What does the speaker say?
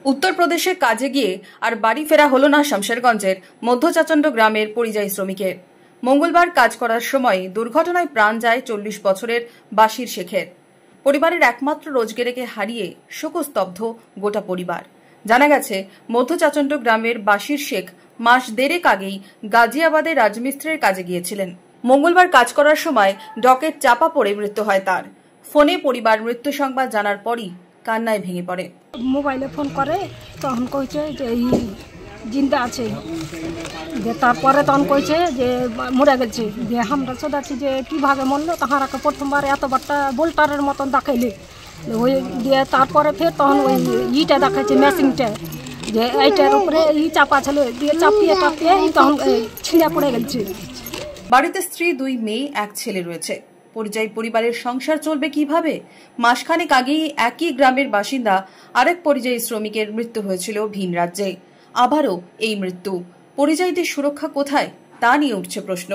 উত্তরপ্রদেশে কাজে গিয়ে আর বাড়ি ফেরা হলো না শামশেরগঞ্জের মধ্যচাচণ্ড গ্রামের পরিযায়ী শ্রমিকের। মঙ্গলবার কাজ করার সময় দুর্ঘটনায় প্রাণ যায় 40 বছরের বাশির শেখের। পরিবারের একমাত্র রোজগেরেকে হারিয়ে শোকস্তব্ধ গোটা পরিবার। জানা গেছে, মধ্যচাচণ্ড গ্রামের বাশির শেখ মাস দেড়েক আগেই গাজিয়াবাদে রাজমিস্ত্রির কাজে গিয়েছিলেন। মঙ্গলবার কাজ করার সময় ডকেট চাপা পড়ে মৃত্যু হয় তার। ফোনে পরিবার মৃত্যু সংবাদ জানার পরই কান্নায় ভেঙে পড়ে। মোবাইলে ফোন করে তখন কইছে যে এই জিন্দা আছে, যে তারপরে তখন কইছে যে মরে গেছে। যে আমরা শোধাচ্ছি যে কীভাবে মরলো, তাহারাকে প্রথমবার এত বড়টা বোল্টারের মতন দেখাইলে ওই দিয়ে তারপরে ফের তখন ওই ইটা দেখাচ্ছে মেশিনটা, যে এইটার উপরে ই চাপা ছিল, দিয়ে চাপিয়ে টাপিয়ে তখন ছিঁড়ে পড়ে গেছে। বাড়িতে স্ত্রী, 2 মেয়ে, 1 ছেলে রয়েছে। পরিযায়ী পরিবারের সংসার চলবে কিভাবে? মাসখানেক আগেই একই গ্রামের বাসিন্দা আরেক পরিযায়ী শ্রমিকের মৃত্যু হয়েছিল ভিন রাজ্যে। আবারও এই মৃত্যু। পরিযায়ীদের সুরক্ষা কোথায় তা নিয়ে উঠছে প্রশ্ন।